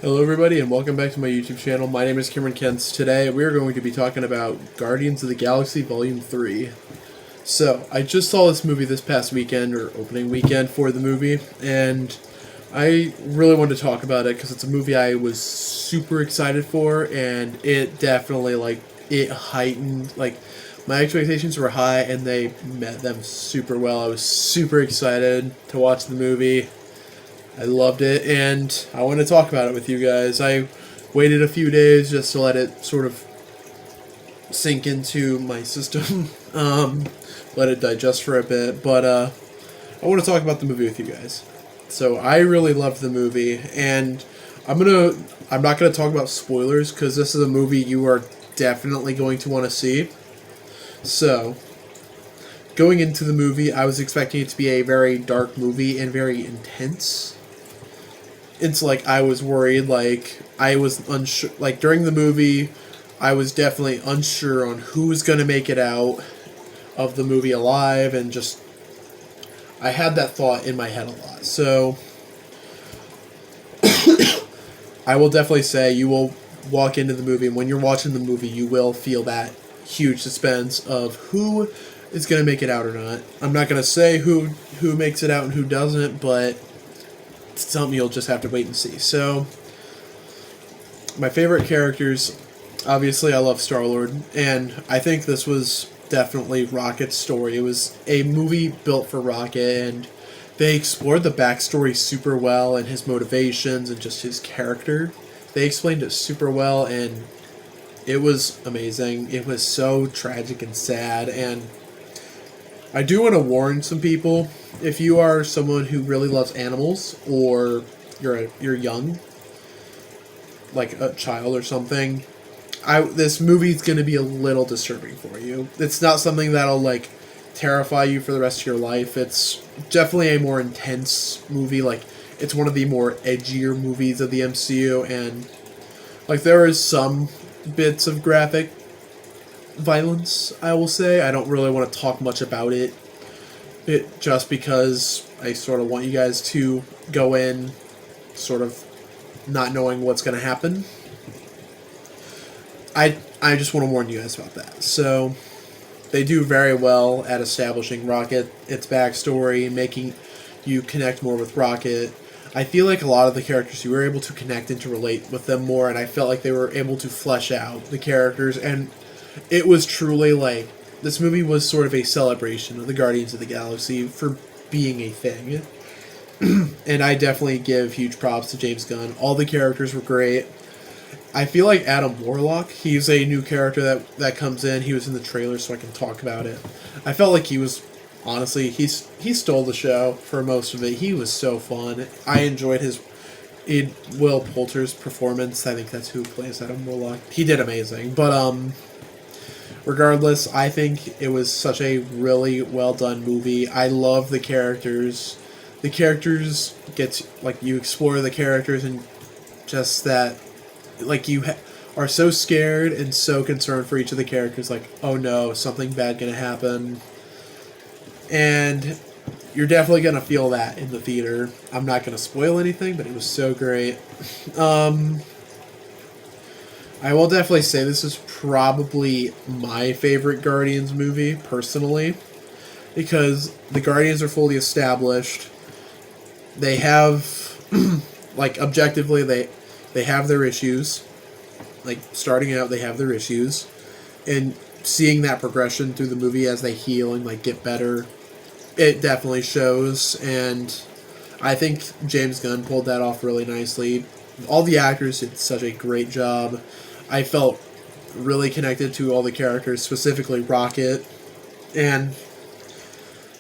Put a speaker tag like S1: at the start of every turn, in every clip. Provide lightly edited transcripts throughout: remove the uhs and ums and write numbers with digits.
S1: Hello everybody and welcome back to my YouTube channel. My name is Cameron Kentz. Today we are going to be talking about Guardians of the Galaxy Volume 3. So, I just saw this movie this past weekend, or opening weekend for the movie, and I really wanted to talk about it because it's a movie I was super excited for, and it definitely, it heightened, my expectations were high and they met them super well. I was super excited to watch the movie. I loved it, and I want to talk about it with you guys. I waited a few days just to let it sort of sink into my system, let it digest for a bit, but I want to talk about the movie with you guys. So I really loved the movie, and I'm not gonna talk about spoilers because this is a movie you are definitely going to want to see. So, going into the movie, I was expecting it to be a very dark movie and very intense. It's I was worried, I was unsure, during the movie, I was definitely unsure on who was going to make it out of the movie alive, and just, I had that thought in my head a lot. So, I will definitely say you will walk into the movie, and when you're watching the movie, you will feel that huge suspense of who is going to make it out or not. I'm not going to say who makes it out and who doesn't, but it's something you'll just have to wait and see. So, my favorite characters, obviously I love Star-Lord, and I think this was definitely Rocket's story. It was a movie built for Rocket, and they explored the backstory super well, and his motivations, and just his character. They explained it super well, and it was amazing. It was so tragic and sad, and I do want to warn some people, if you are someone who really loves animals, or you're young, like a child or something, this movie's going to be a little disturbing for you. It's not something that'll, terrify you for the rest of your life. It's definitely a more intense movie. It's one of the more edgier movies of the MCU, and, there is some bits of graphic violence, I will say. I don't really want to talk much about it, just because I sort of want you guys to go in sort of not knowing what's going to happen. I just want to warn you guys about that. So, they do very well at establishing Rocket, its backstory, making you connect more with Rocket. I feel like a lot of the characters, you were able to connect and to relate with them more, and I felt like they were able to flesh out the characters, and it was truly this movie was sort of a celebration of the Guardians of the Galaxy for being a thing. And I definitely give huge props to James Gunn. All the characters were great. I feel like Adam Warlock, he's a new character that comes in. He was in the trailer, so I can talk about it. I felt like he was, honestly, he stole the show for most of it. He was so fun. I enjoyed Will Poulter's performance. I think that's who plays Adam Warlock. He did amazing. But, regardless, I think it was such a really well done movie. I love the characters. The characters you explore the characters, and just that, you are so scared and so concerned for each of the characters, oh no, something bad gonna happen. And you're definitely gonna feel that in the theater. I'm not gonna spoil anything, but it was so great. I will definitely say this is probably my favorite Guardians movie, personally, because the Guardians are fully established. They have, objectively, they have their issues. Starting out, they have their issues. And seeing that progression through the movie as they heal and, get better, it definitely shows. And I think James Gunn pulled that off really nicely. All the actors did such a great job. I felt really connected to all the characters, specifically Rocket. And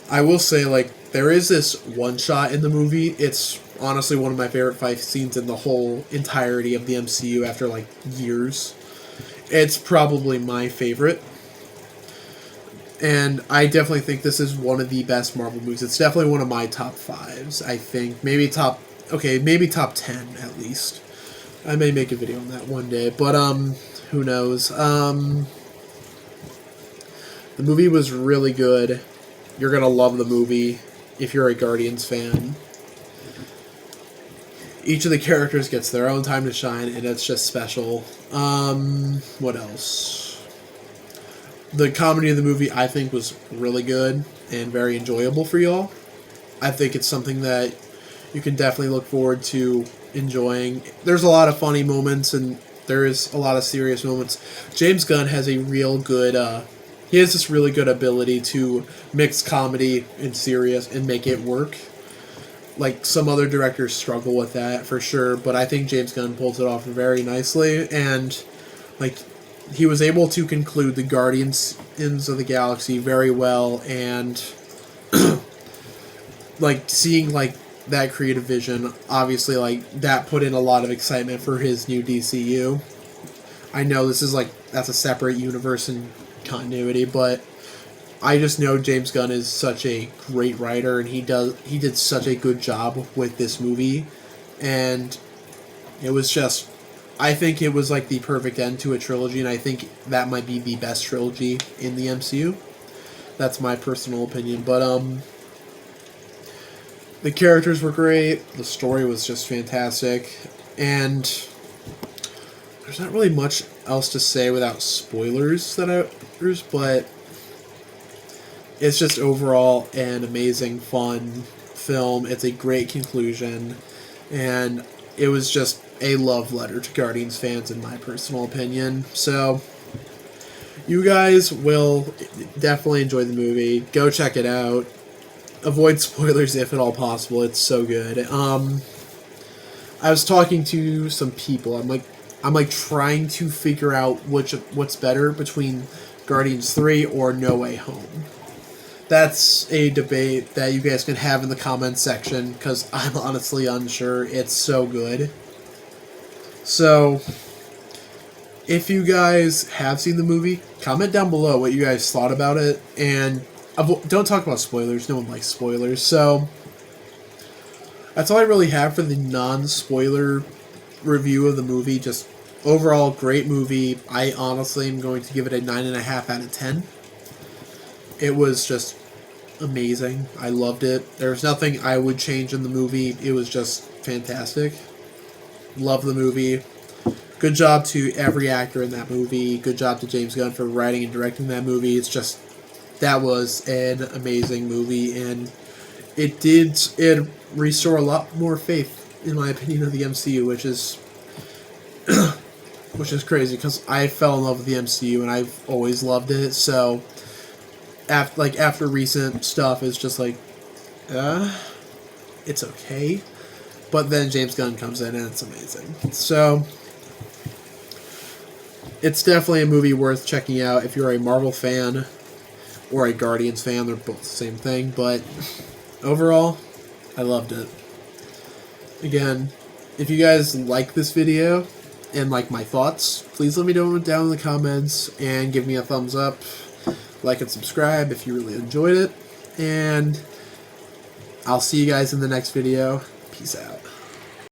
S1: I will say, there is this one shot in the movie. It's honestly one of my favorite fight scenes in the whole entirety of the MCU after, years. It's probably my favorite. And I definitely think this is one of the best Marvel movies. It's definitely one of my top 5s, I think. Maybe top 10, at least. I may make a video on that one day, but, who knows. The movie was really good. You're gonna love the movie if you're a Guardians fan. Each of the characters gets their own time to shine, and it's just special. What else? The comedy of the movie, I think, was really good and very enjoyable for y'all. I think it's something that you can definitely look forward to enjoying. There's a lot of funny moments, and there is a lot of serious moments. James Gunn has a real good... he has this really good ability to mix comedy and serious and make it work. Like, some other directors struggle with that, for sure, but I think James Gunn pulls it off very nicely, and, like, he was able to conclude the Guardians of the Galaxy very well, and, like, seeing, like, that creative vision, obviously, like, that put in a lot of excitement for his new DCU. I know this is, like, that's a separate universe and continuity, but I just know James Gunn is such a great writer, and he did such a good job with this movie, and it was just, I think it was like the perfect end to a trilogy, and I think that might be the best trilogy in the MCU. That's my personal opinion, but the characters were great, the story was just fantastic, and there's not really much else to say without spoilers but it's just overall an amazing, fun film. It's a great conclusion, and it was just a love letter to Guardians fans, in my personal opinion. So, you guys will definitely enjoy the movie. Go check it out. Avoid spoilers if at all possible. It's so good. I was talking to some people. I'm like trying to figure out what's better between Guardians 3 or No Way Home. That's a debate that you guys can have in the comments section, because I'm honestly unsure. It's so good. So, if you guys have seen the movie, comment down below what you guys thought about it, and don't talk about spoilers. No one likes spoilers. So, that's all I really have for the non-spoiler review of the movie. Just overall, great movie. I honestly am going to give it a 9.5 out of 10. It was just amazing. I loved it. There's nothing I would change in the movie. It was just fantastic. Love the movie. Good job to every actor in that movie. Good job to James Gunn for writing and directing that movie. It's just, that was an amazing movie, and it restore a lot more faith, in my opinion, of the MCU, which is which is crazy, because I fell in love with the MCU and I've always loved it. So after recent stuff, it's just like, it's okay. But then James Gunn comes in and it's amazing. So, it's definitely a movie worth checking out if you're a Marvel fan or a Guardians fan. They're both the same thing. But overall, I loved it. Again, if you guys like this video and like my thoughts, please let me know down in the comments and give me a thumbs up. Like and subscribe if you really enjoyed it. And I'll see you guys in the next video. Peace out.